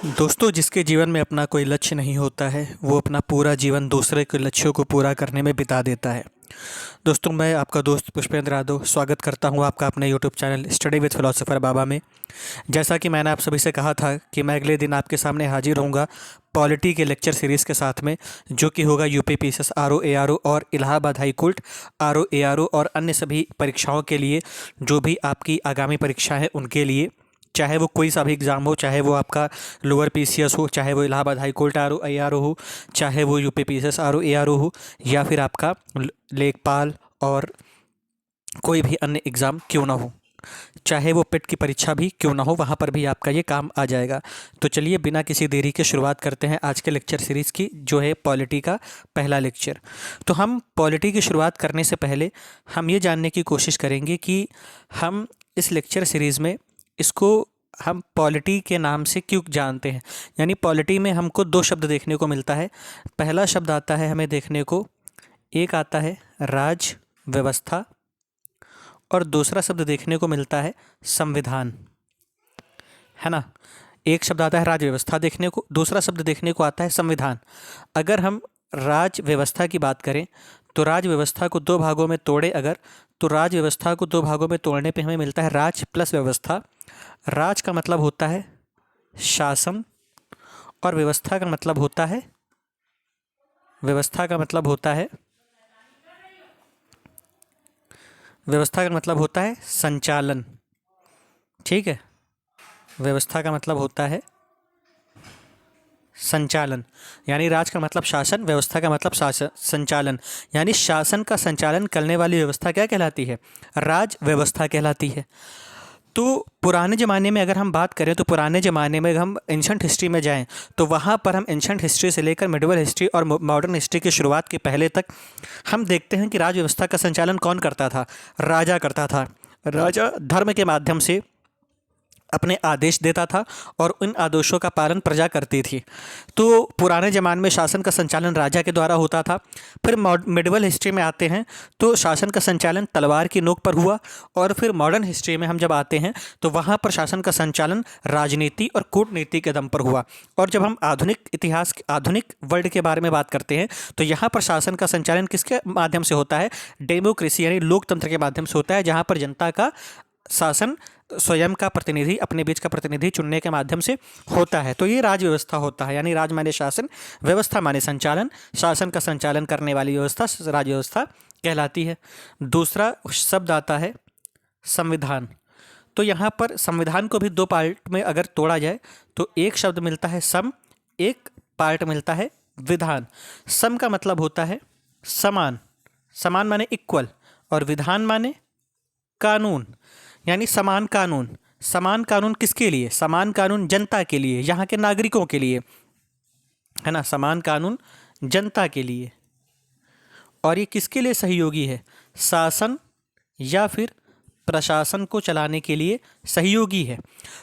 दोस्तों, जिसके जीवन में अपना कोई लक्ष्य नहीं होता है वो अपना पूरा जीवन दूसरे के लक्ष्यों को पूरा करने में बिता देता है। दोस्तों, मैं आपका दोस्त पुष्पेंद्र यादव स्वागत करता हूं आपका अपने YouTube channel study with philosopher Baba में। जैसा कि मैंने आप सभी से कहा था कि मैं अगले दिन आपके सामने हाजिर होऊंगा पॉलिटी के लेक्चर सीरीज़ के साथ में, जो कि होगा यूपी पीसीएस आरओ एआरओ और Allahabad high court RO ARO और अन्य सभी परीक्षाओं के लिए, जो भी आपकी आगामी परीक्षा है उनके लिए। चाहे वो कोई सा भी एग्ज़ाम हो, चाहे वो आपका लोअर पीसीएस हो, चाहे वो Allahabad high court R O ARO हो, चाहे वो UP PCS R O ARO हो, या फिर आपका लेखपाल और कोई भी अन्य एग्ज़ाम क्यों ना हो, चाहे वो पेट की परीक्षा भी क्यों ना हो, वहाँ पर भी आपका ये काम आ जाएगा। तो चलिए बिना किसी देरी के शुरुआत करते हैं आज के लेक्चर सीरीज़ की, जो है पॉलिटी का पहला लेक्चर। तो हम पॉलिटी की शुरुआत करने से पहले हम ये जानने की कोशिश करेंगे कि हम इस लेक्चर सीरीज़ में इसको हम पॉलिटी के नाम से क्यों जानते हैं। यानी पॉलिटी में हमको दो शब्द देखने को मिलता है। पहला शब्द आता है हमें देखने को, एक आता है राज व्यवस्था, और दूसरा शब्द देखने को मिलता है संविधान, है ना। एक शब्द आता है राज व्यवस्था देखने को, दूसरा शब्द देखने को आता है संविधान। अगर हम राज व्यवस्था की बात करें तो राज व्यवस्था को दो भागों में तोड़े अगर, तो राज व्यवस्था को दो भागों में तोड़ने पे हमें मिलता है राज प्लस व्यवस्था। राज का मतलब होता है शासन, और व्यवस्था का मतलब होता है संचालन। ठीक है, व्यवस्था का मतलब होता है संचालन। यानी राज का मतलब शासन, व्यवस्था का मतलब शासन संचालन। यानी शासन का संचालन करने वाली व्यवस्था क्या कहलाती है? राज व्यवस्था कहलाती है। तो पुराने ज़माने में अगर हम बात करें तो पुराने ज़माने में हम एंशंट हिस्ट्री में जाएं तो वहाँ पर हम एंशंट हिस्ट्री से लेकर मिडिवल हिस्ट्री और मॉडर्न हिस्ट्री की शुरुआत के पहले तक हम देखते हैं कि राज व्यवस्था का संचालन कौन करता था? राजा करता था। राजा धर्म के माध्यम से अपने आदेश देता था और उन आदेशों का पालन प्रजा करती थी। तो पुराने ज़माने में शासन का संचालन राजा के द्वारा होता था। फिर मिडिवल हिस्ट्री में आते हैं तो शासन का संचालन तलवार की नोक पर हुआ, और फिर मॉडर्न हिस्ट्री में हम जब आते हैं तो वहाँ पर शासन का संचालन राजनीति और कूटनीति के दम पर हुआ। और जब हम आधुनिक इतिहास, आधुनिक वर्ल्ड के बारे में बात करते हैं तो यहाँ पर शासन का संचालन किसके माध्यम से होता है? डेमोक्रेसी यानी लोकतंत्र के माध्यम से होता है, जहाँ पर जनता का शासन स्वयं का प्रतिनिधि, अपने बीच का प्रतिनिधि चुनने के माध्यम से होता है। तो ये राज व्यवस्था होता है। यानी राज माने शासन, व्यवस्था माने संचालन, शासन का संचालन करने वाली व्यवस्था राज व्यवस्था कहलाती है। दूसरा शब्द आता है संविधान। तो यहाँ पर संविधान को भी दो पार्ट में अगर तोड़ा जाए तो एक शब्द मिलता है सम, एक पार्ट मिलता है विधान। सम का मतलब होता है समान, समान माने इक्वल, और विधान माने कानून। यानी समान कानून। समान कानून किसके लिए? समान कानून जनता के लिए, यहाँ के नागरिकों के लिए, है ना। समान कानून जनता के लिए। और ये किसके लिए सहयोगी है? शासन या फिर प्रशासन को चलाने के लिए सहयोगी है।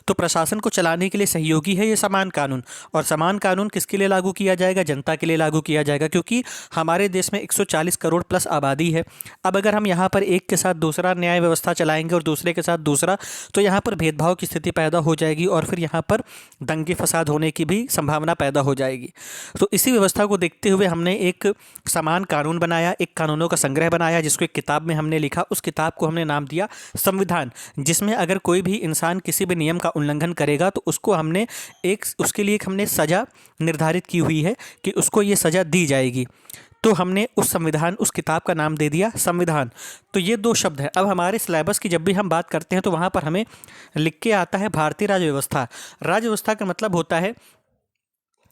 तो प्रशासन को चलाने के लिए सहयोगी है ये समान कानून। और समान कानून किसके लिए लागू किया जाएगा? जनता के लिए लागू किया जाएगा, क्योंकि हमारे देश में 140 करोड़ प्लस आबादी है। अब अगर हम यहाँ पर एक के साथ दूसरा न्याय व्यवस्था चलाएंगे और दूसरे के साथ दूसरा, तो यहाँ पर भेदभाव की स्थिति पैदा हो जाएगी और फिर यहाँ पर दंगे फसाद होने की भी संभावना पैदा हो जाएगी। तो इसी व्यवस्था को देखते हुए हमने एक समान कानून बनाया, एक कानूनों का संग्रह बनाया, जिसको एक किताब में हमने लिखा। उस किताब को हमने नाम दिया संविधान, जिसमें अगर कोई भी इंसान किसी भी नियम का उल्लंघन करेगा तो उसको हमने उसके लिए हमने सज़ा निर्धारित की हुई है कि उसको ये सज़ा दी जाएगी। तो हमने उस संविधान, उस किताब का नाम दे दिया संविधान। तो ये दो शब्द हैं। अब हमारे सिलेबस की जब भी हम बात करते हैं तो वहाँ पर हमें लिख के आता है भारतीय राज्य व्यवस्था। राज्य व्यवस्था का मतलब होता है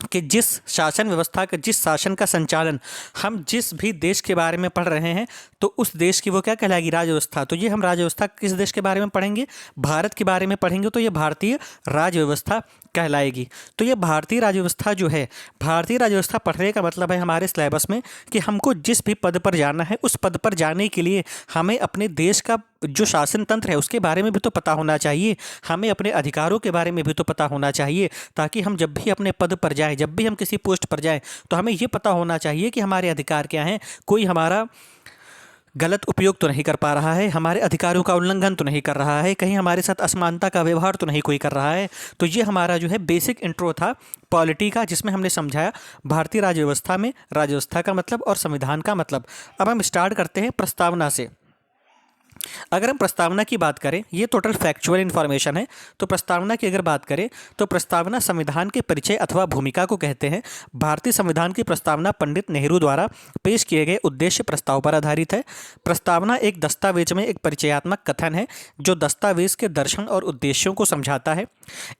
कि जिस शासन व्यवस्था का, जिस शासन का संचालन हम जिस भी देश के बारे में पढ़ रहे हैं तो उस देश की वो क्या कहलाएगी? राज व्यवस्था। तो ये हम राज व्यवस्था किस देश के बारे में पढ़ेंगे? भारत के बारे में पढ़ेंगे, तो ये भारतीय राज व्यवस्था कहलाएगी। तो ये भारतीय राज व्यवस्था जो है, भारतीय राज व्यवस्था पढ़ने का मतलब है हमारे सिलेबस में कि हमको जिस भी पद पर जाना है उस पद पर जाने के लिए हमें अपने देश का जो शासन तंत्र है उसके बारे में भी तो पता होना चाहिए, हमें अपने अधिकारों के बारे में भी तो पता होना चाहिए, ताकि हम जब भी अपने पद पर जाएं, जब भी हम किसी पोस्ट पर जाएं, तो हमें ये पता होना चाहिए कि हमारे अधिकार क्या हैं। कोई हमारा गलत उपयोग तो नहीं कर पा रहा है, हमारे अधिकारों का उल्लंघन तो नहीं कर रहा है, कहीं हमारे साथ असमानता का व्यवहार तो नहीं कोई कर रहा है। तो ये हमारा जो है बेसिक इंट्रो था पॉलिटी का, जिसमें हमने समझाया भारतीय राज्य व्यवस्था में राज्य व्यवस्था का मतलब और संविधान का मतलब। अब हम स्टार्ट करते हैं प्रस्तावना से। अगर हम प्रस्तावना की बात करें, ये टोटल फैक्चुअल इन्फॉर्मेशन है। तो प्रस्तावना की अगर बात करें तो प्रस्तावना संविधान के परिचय अथवा भूमिका को कहते हैं। भारतीय संविधान की प्रस्तावना पंडित नेहरू द्वारा पेश किए गए उद्देश्य प्रस्ताव पर आधारित है। प्रस्तावना एक दस्तावेज में एक परिचयात्मक कथन है जो दस्तावेज के दर्शन और उद्देश्यों को समझाता है।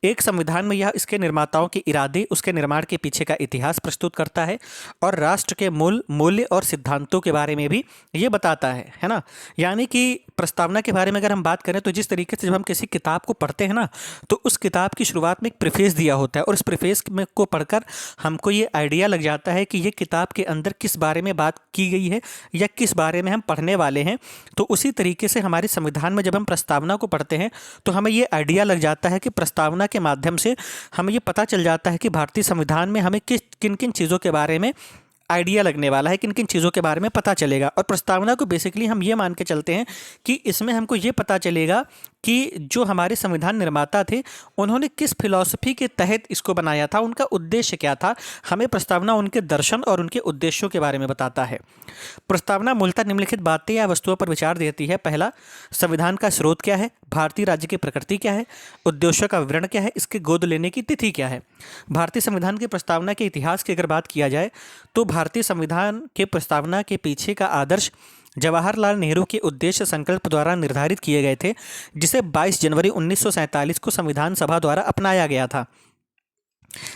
एक संविधान में यह इसके निर्माताओं के इरादे, उसके निर्माण के पीछे का इतिहास प्रस्तुत करता है और राष्ट्र के मूल मूल्य और सिद्धांतों के बारे में भी ये बताता है ना। यानी कि प्रस्तावना के बारे में अगर हम बात करें तो जिस तरीके से जब हम किसी किताब को पढ़ते हैं ना, तो उस किताब की शुरुआत में एक प्रीफेस दिया होता है और उस प्रीफेस में को पढ़कर हमको ये आइडिया लग जाता है कि ये किताब के अंदर किस बारे में बात की गई है या किस बारे में हम पढ़ने वाले हैं। तो उसी तरीके से हमारे संविधान में जब हम प्रस्तावना को पढ़ते हैं तो हमें ये आइडिया लग जाता है कि प्रस्तावना के माध्यम से हमें ये पता चल जाता है कि भारतीय संविधान में हमें किन किन चीज़ों के बारे में आइडिया लगने वाला है, किन किन चीज़ों के बारे में पता चलेगा। और प्रस्तावना को बेसिकली हम ये मान के चलते हैं कि इसमें हमको ये पता चलेगा कि जो हमारे संविधान निर्माता थे उन्होंने किस फिलॉसफी के तहत इसको बनाया था, उनका उद्देश्य क्या था। हमें प्रस्तावना उनके दर्शन और उनके उद्देश्यों के बारे में बताता है। प्रस्तावना मूलतः निम्नलिखित बातें या वस्तुओं पर विचार देती है। पहला, संविधान का स्रोत क्या है, भारतीय राज्य की प्रकृति क्या है, उद्देश्यों का विवरण क्या है, इसके गोद लेने की तिथि क्या है। भारतीय संविधान की प्रस्तावना के इतिहास की अगर बात किया जाए तो भारतीय संविधान के प्रस्तावना के पीछे का आदर्श जवाहरलाल नेहरू के उद्देश्य संकल्प द्वारा निर्धारित किए गए थे, जिसे 22 जनवरी 1947 को संविधान सभा द्वारा अपनाया गया था।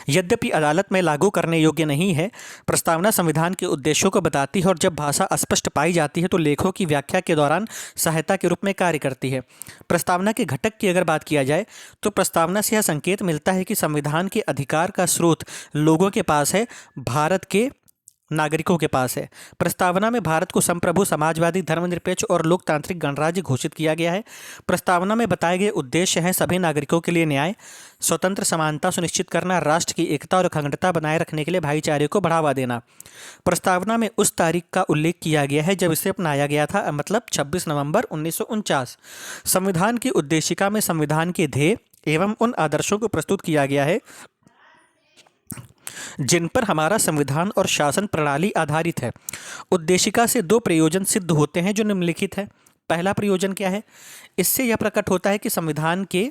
यद्यपि अदालत में लागू करने योग्य नहीं है, प्रस्तावना संविधान के उद्देश्यों को बताती है और जब भाषा अस्पष्ट पाई जाती है तो लेखों की व्याख्या के दौरान सहायता के रूप में कार्य करती है। प्रस्तावना के घटक की अगर बात किया जाए तो प्रस्तावना से यह संकेत मिलता है कि संविधान के अधिकार का स्रोत लोगों के पास है, भारत के नागरिकों के पास है। प्रस्तावना में भारत को संप्रभु, समाजवादी, धर्मनिरपेक्ष और लोकतांत्रिक गणराज्य घोषित किया गया है। प्रस्तावना में बताए गए उद्देश्य हैं सभी नागरिकों के लिए न्याय, स्वतंत्र समानता सुनिश्चित करना, राष्ट्र की एकता और अखंडता बनाए रखने के लिए भाईचारे को बढ़ावा देना। प्रस्तावना में उस तारीख का उल्लेख किया गया है जब इसे अपनाया गया था, मतलब 26 नवंबर 1949। संविधान की उद्देशिका में संविधान के ध्येय एवं उन आदर्शों को प्रस्तुत किया गया है जिन पर हमारा संविधान और शासन प्रणाली आधारित है। उद्देशिका से दो प्रयोजन सिद्ध होते हैं जो निम्नलिखित है। पहला प्रयोजन क्या है, इससे यह प्रकट होता है कि संविधान के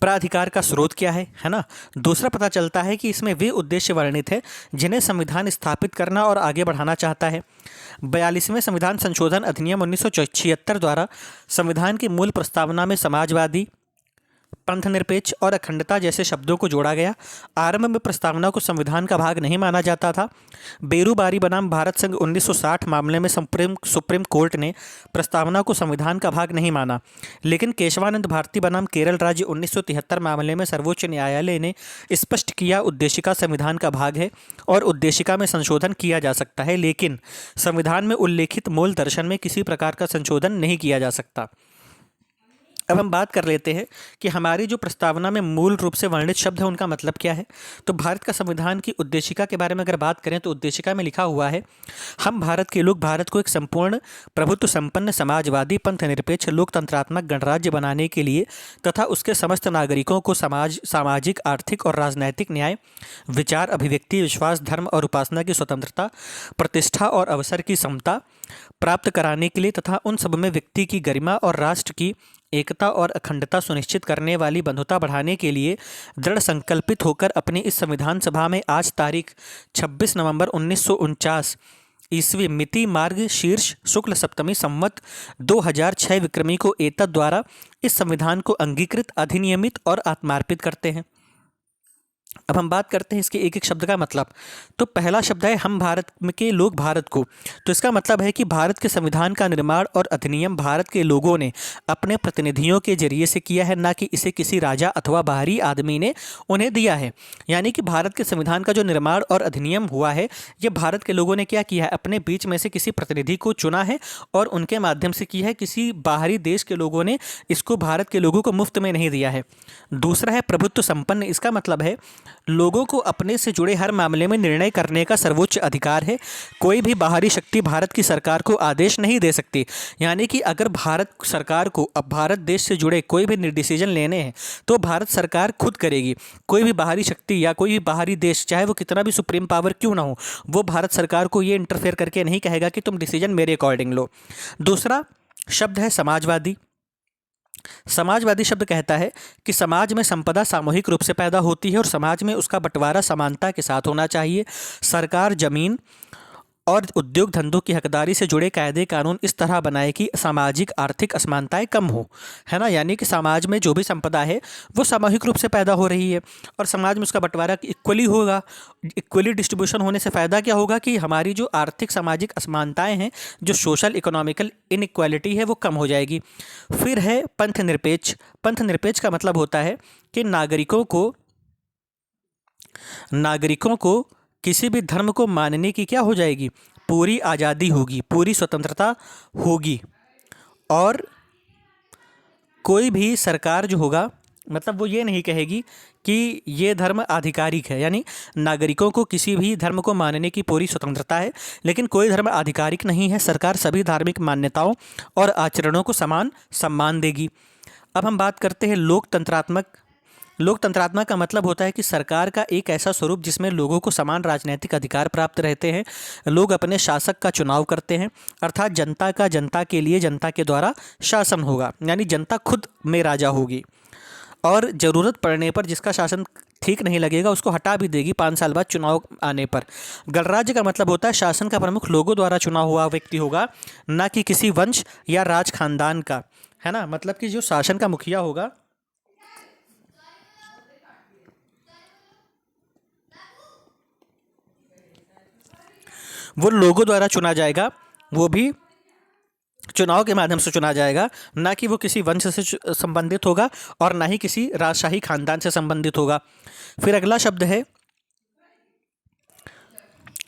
प्राधिकार का स्रोत क्या है ना। दूसरा पता चलता है कि इसमें वे उद्देश्य वर्णित है जिन्हें संविधान स्थापित करना और आगे बढ़ाना चाहता है। 42वें संविधान संशोधन अधिनियम 1976 द्वारा संविधान की मूल प्रस्तावना में समाजवादी, पंथनिरपेक्ष और अखंडता जैसे शब्दों को जोड़ा गया। आरंभ में प्रस्तावना को संविधान का भाग नहीं माना जाता था। बेरूबारी बनाम भारत संघ 1960 मामले में सुप्रीम कोर्ट ने प्रस्तावना को संविधान का भाग नहीं माना, लेकिन केशवानंद भारती बनाम केरल राज्य 1973 मामले में सर्वोच्च न्यायालय ने स्पष्ट किया उद्देशिका संविधान का भाग है और उद्देशिका में संशोधन किया जा सकता है, लेकिन संविधान में उल्लेखित मूल दर्शन में किसी प्रकार का संशोधन नहीं किया जा सकता। अब हम बात कर लेते हैं कि हमारी जो प्रस्तावना में मूल रूप से वर्णित शब्द है उनका मतलब क्या है। तो भारत का संविधान की उद्देशिका के बारे में अगर बात करें तो उद्देशिका में लिखा हुआ है, हम भारत के लोग भारत को एक संपूर्ण प्रभुत्व संपन्न समाजवादी, पंथनिरपेक्ष, लोकतंत्रात्मक गणराज्य बनाने के लिए तथा उसके समस्त नागरिकों को सामाजिक, आर्थिक और राजनैतिक न्याय, विचार, अभिव्यक्ति, विश्वास, धर्म और उपासना की स्वतंत्रता, प्रतिष्ठा और अवसर की समता प्राप्त कराने के लिए तथा उन सब में व्यक्ति की गरिमा और राष्ट्र की एकता और अखंडता सुनिश्चित करने वाली बंधुता बढ़ाने के लिए दृढ़ संकल्पित होकर अपनी इस संविधान सभा में आज तारीख 26 नवंबर 1949 ईस्वी मिति मार्ग शीर्ष शुक्ल सप्तमी संवत 2006 विक्रमी को एतद द्वारा इस संविधान को अंगीकृत, अधिनियमित और आत्मार्पित करते हैं। अब हम बात करते हैं इसके एक एक शब्द का मतलब। तो पहला शब्द है हम भारत के लोग भारत को। तो इसका मतलब है कि भारत के संविधान का निर्माण और अधिनियम भारत के लोगों ने अपने प्रतिनिधियों के जरिए से किया है, ना कि इसे किसी राजा अथवा बाहरी आदमी ने उन्हें दिया है। यानी कि भारत के संविधान का जो निर्माण और अधिनियम हुआ है, ये भारत के लोगों ने क्या किया है, अपने बीच में से किसी प्रतिनिधि को चुना है और उनके माध्यम से किया है। किसी बाहरी देश के लोगों ने इसको भारत के लोगों को मुफ्त में नहीं दिया है। दूसरा है प्रभुत्व संपन्न। इसका मतलब है लोगों को अपने से जुड़े हर मामले में निर्णय करने का सर्वोच्च अधिकार है। कोई भी बाहरी शक्ति भारत की सरकार को आदेश नहीं दे सकती। यानी कि अगर भारत सरकार को अब भारत देश से जुड़े कोई भी डिसीजन लेने हैं तो भारत सरकार खुद करेगी। कोई भी बाहरी शक्ति या कोई भी बाहरी देश, चाहे वो कितना भी सुप्रीम पावर क्यों ना हो, वो भारत सरकार को ये इंटरफेयर करके नहीं कहेगा कि तुम डिसीजन मेरे अकॉर्डिंग लो। दूसरा शब्द है समाजवादी। समाजवादी शब्द कहता है कि समाज में संपदा सामूहिक रूप से पैदा होती है और समाज में उसका बंटवारा समानता के साथ होना चाहिए। सरकार जमीन और उद्योग धंधों की हकदारी से जुड़े कायदे कानून इस तरह बनाए कि सामाजिक आर्थिक असमानताएं कम हो, है ना। यानी कि समाज में जो भी संपदा है वो सामूहिक रूप से पैदा हो रही है और समाज में उसका बंटवारा इक्वली होगा। इक्वली डिस्ट्रीब्यूशन होने से फ़ायदा क्या होगा कि हमारी जो आर्थिक सामाजिक असमानताएं हैं, जो सोशल इकोनॉमिकल इनइक्वालिटी है, वो कम हो जाएगी। फिर है पंथ निरपेक्ष। पंथ निरपेक्ष का मतलब होता है कि नागरिकों को किसी भी धर्म को मानने की क्या हो जाएगी, पूरी आज़ादी होगी, पूरी स्वतंत्रता होगी। और कोई भी सरकार जो होगा, मतलब वो ये नहीं कहेगी कि ये धर्म आधिकारिक है। यानी नागरिकों को किसी भी धर्म को मानने की पूरी स्वतंत्रता है, लेकिन कोई धर्म आधिकारिक नहीं है। सरकार सभी धार्मिक मान्यताओं और आचरणों को समान सम्मान देगी। अब हम बात करते हैं लोकतंत्रात्मक। लोकतंत्रात्मक का मतलब होता है कि सरकार का एक ऐसा स्वरूप जिसमें लोगों को समान राजनीतिक अधिकार प्राप्त रहते हैं। लोग अपने शासक का चुनाव करते हैं, अर्थात जनता का जनता के लिए जनता के द्वारा शासन होगा। यानी जनता खुद में राजा होगी और ज़रूरत पड़ने पर जिसका शासन ठीक नहीं लगेगा उसको हटा भी देगी 5 साल बाद चुनाव आने पर। गणराज्य का मतलब होता है शासन का प्रमुख लोगों द्वारा चुना हुआ व्यक्ति होगा, ना कि किसी वंश या राज खानदान का, है ना। मतलब कि जो शासन का मुखिया होगा वो लोगों द्वारा चुना जाएगा, वो भी चुनाव के माध्यम से चुना जाएगा, ना कि वो किसी वंश से संबंधित होगा और ना ही किसी राजशाही खानदान से संबंधित होगा। फिर अगला शब्द है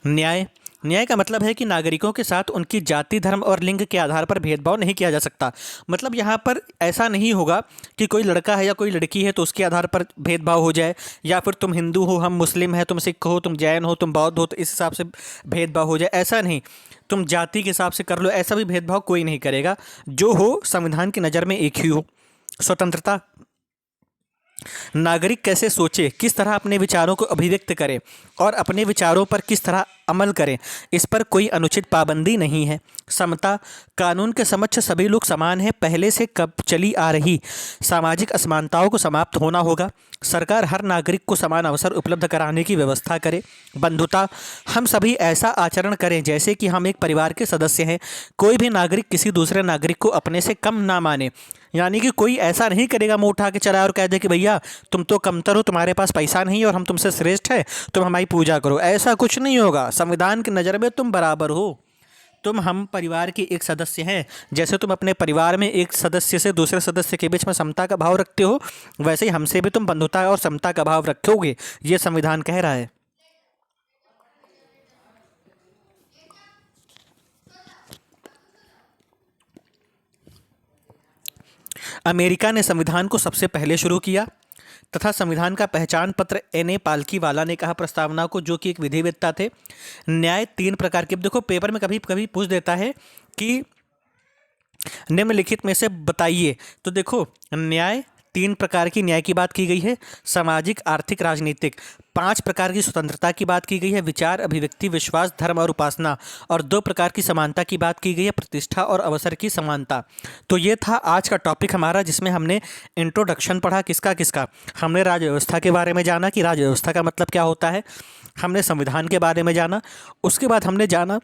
न्याय। न्याय का मतलब है कि नागरिकों के साथ उनकी जाति, धर्म और लिंग के आधार पर भेदभाव नहीं किया जा सकता। मतलब यहाँ पर ऐसा नहीं होगा कि कोई लड़का है या कोई लड़की है तो उसके आधार पर भेदभाव हो जाए, या फिर तुम हिंदू हो, हम मुस्लिम हैं, तुम सिख हो, तुम जैन हो, तुम बौद्ध हो, तो इस हिसाब से भेदभाव हो जाए। ऐसा नहीं, तुम जाति के हिसाब से कर लो, ऐसा भी भेदभाव कोई नहीं करेगा। जो हो संविधान की नज़र में एक ही हो। स्वतंत्रता। नागरिक कैसे सोचे, किस तरह अपने विचारों को अभिव्यक्त करे और अपने विचारों पर किस तरह अमल करें, इस पर कोई अनुचित पाबंदी नहीं है। समता। कानून के समक्ष सभी लोग समान हैं, पहले से कब चली आ रही सामाजिक असमानताओं को समाप्त होना होगा। सरकार हर नागरिक को समान अवसर उपलब्ध कराने की व्यवस्था करे। बंधुता। हम सभी ऐसा आचरण करें जैसे कि हम एक परिवार के सदस्य हैं। कोई भी नागरिक किसी दूसरे नागरिक को अपने से कम ना माने। यानी कि कोई ऐसा नहीं करेगा मुंह उठा के चला और कह दे कि भैया तुम तो कमतर हो, तुम्हारे पास पैसा नहीं है और हम तुमसे श्रेष्ठ है, तुम हमारी पूजा करो। ऐसा कुछ नहीं होगा। संविधान की नज़र में तुम बराबर हो, तुम हम परिवार के एक सदस्य हैं। जैसे तुम अपने परिवार में एक सदस्य से दूसरे सदस्य के बीच में समता का भाव रखते हो, वैसे ही हमसे भी तुम बंधुता और समता का भाव रखोगे, ये संविधान कह रहा है। अमेरिका ने संविधान को सबसे पहले शुरू किया तथा संविधान का पहचान पत्र एन.ए. पालकीवाला ने कहा प्रस्तावना को, जो कि एक विधिवेत्ता थे। न्याय 3 प्रकार के। देखो पेपर में कभी कभी पूछ देता है कि निम्नलिखित में से बताइए, तो देखो न्याय 3 प्रकार की न्याय की बात की गई है। सामाजिक, आर्थिक, राजनीतिक। 5 प्रकार की स्वतंत्रता की बात की गई है, विचार, अभिव्यक्ति, विश्वास, धर्म और उपासना। और 2 प्रकार की समानता की बात की गई है, प्रतिष्ठा और अवसर की समानता। तो ये था आज का टॉपिक हमारा, जिसमें हमने इंट्रोडक्शन पढ़ा। किसका किसका? हमने राज्य व्यवस्था के बारे में जाना कि राज्य व्यवस्था का मतलब क्या होता है। हमने संविधान के बारे में जाना। उसके बाद हमने जाना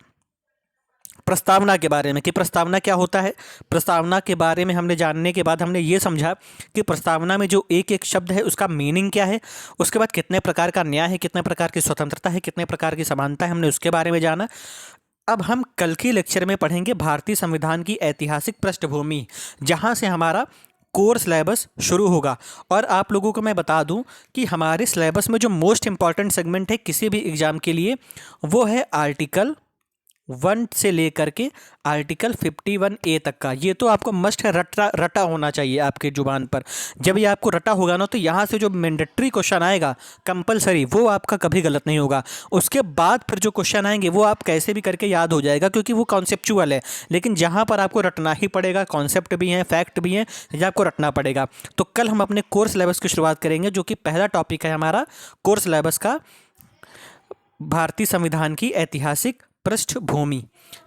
प्रस्तावना के बारे में कि प्रस्तावना क्या होता है। प्रस्तावना के बारे में हमने जानने के बाद हमने ये समझा कि प्रस्तावना में जो एक एक शब्द है उसका मीनिंग क्या है। उसके बाद कितने प्रकार का न्याय है, कितने प्रकार की स्वतंत्रता है, कितने प्रकार की समानता है, हमने उसके बारे में जाना। अब हम कल के लेक्चर में पढ़ेंगे भारतीय संविधान की ऐतिहासिक पृष्ठभूमि, जहाँ से हमारा कोर सिलेबस शुरू होगा। और आप लोगों को मैं बता दूं कि हमारे सिलेबस में जो मोस्ट इंपॉर्टेंट सेगमेंट है किसी भी एग्ज़ाम के लिए, वो है आर्टिकल 1 से लेकर के आर्टिकल 51A तक का। ये तो आपको मस्ट है, रटा होना चाहिए आपके जुबान पर। जब ये आपको रटा होगा ना, तो यहाँ से जो मैंडेटरी क्वेश्चन आएगा कंपलसरी, वो आपका कभी गलत नहीं होगा। उसके बाद फिर जो क्वेश्चन आएंगे वो आप कैसे भी करके याद हो जाएगा, क्योंकि वो कॉन्सेप्चुअल है। लेकिन जहाँ पर आपको रटना ही पड़ेगा, कॉन्सेप्ट भी हैं, फैक्ट भी हैं, ये आपको रटना पड़ेगा। तो कल हम अपने कोर सिलेबस की शुरुआत करेंगे, जो कि पहला टॉपिक है हमारा कोर सिलेबस का, भारतीय संविधान की ऐतिहासिक पृष्ठभूमि।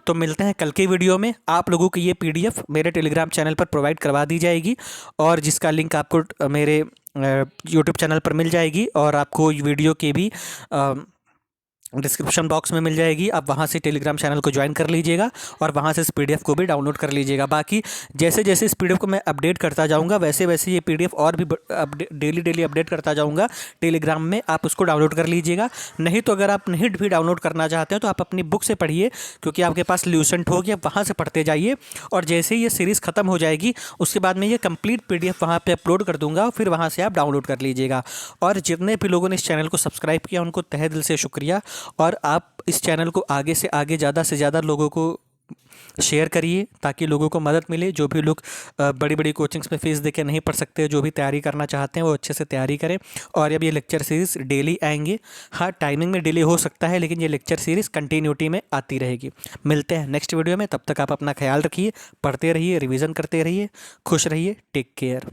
तो मिलते हैं कल के वीडियो में। आप लोगों को ये पीडीएफ मेरे टेलीग्राम चैनल पर प्रोवाइड करवा दी जाएगी, और जिसका लिंक आपको मेरे यूट्यूब चैनल पर मिल जाएगी, और आपको वीडियो के भी डिस्क्रिप्शन बॉक्स में मिल जाएगी। आप वहाँ से टेलीग्राम चैनल को ज्वाइन कर लीजिएगा, और वहाँ से इस पीडीएफ को भी डाउनलोड कर लीजिएगा। बाकी जैसे जैसे इस पीडीएफ को मैं अपडेट करता जाऊँगा, वैसे वैसे ये पीडीएफ और भी डेली अपडेट करता जाऊँगा टेलीग्राम में। आप उसको डाउनलोड कर लीजिएगा। नहीं तो अगर आप नहीं भी डाउनलोड करना चाहते हैं तो आप अपनी बुक से पढ़िए, क्योंकि आपके पास ल्यूसेंट होगी, आप वहाँ से पढ़ते जाइए। और जैसे ही ये सीरीज़ ख़त्म हो जाएगी, उसके बाद मैं ये कंप्लीट पीडीएफ वहाँ पे अपलोड कर दूँगा, फिर वहाँ से आप डाउनलोड कर लीजिएगा। और जितने भी लोगों ने इस चैनल को सब्सक्राइब किया, उनको तहे दिल से शुक्रिया। और आप इस चैनल को आगे से आगे ज़्यादा से ज़्यादा लोगों को शेयर करिए, ताकि लोगों को मदद मिले। जो भी लोग बड़ी बड़ी कोचिंग्स में फ़ीस देके नहीं पढ़ सकते, जो भी तैयारी करना चाहते हैं, वो अच्छे से तैयारी करें। और अब ये लेक्चर सीरीज़ डेली आएंगे। हाँ, टाइमिंग में डिले हो सकता है, लेकिन ये लेक्चर सीरीज़ कंटिन्यूटी में आती रहेगी। मिलते हैं नेक्स्ट वीडियो में। तब तक आप अपना ख्याल रखिए, पढ़ते रहिए, रिविज़न करते रहिए, खुश रहिए। Take care.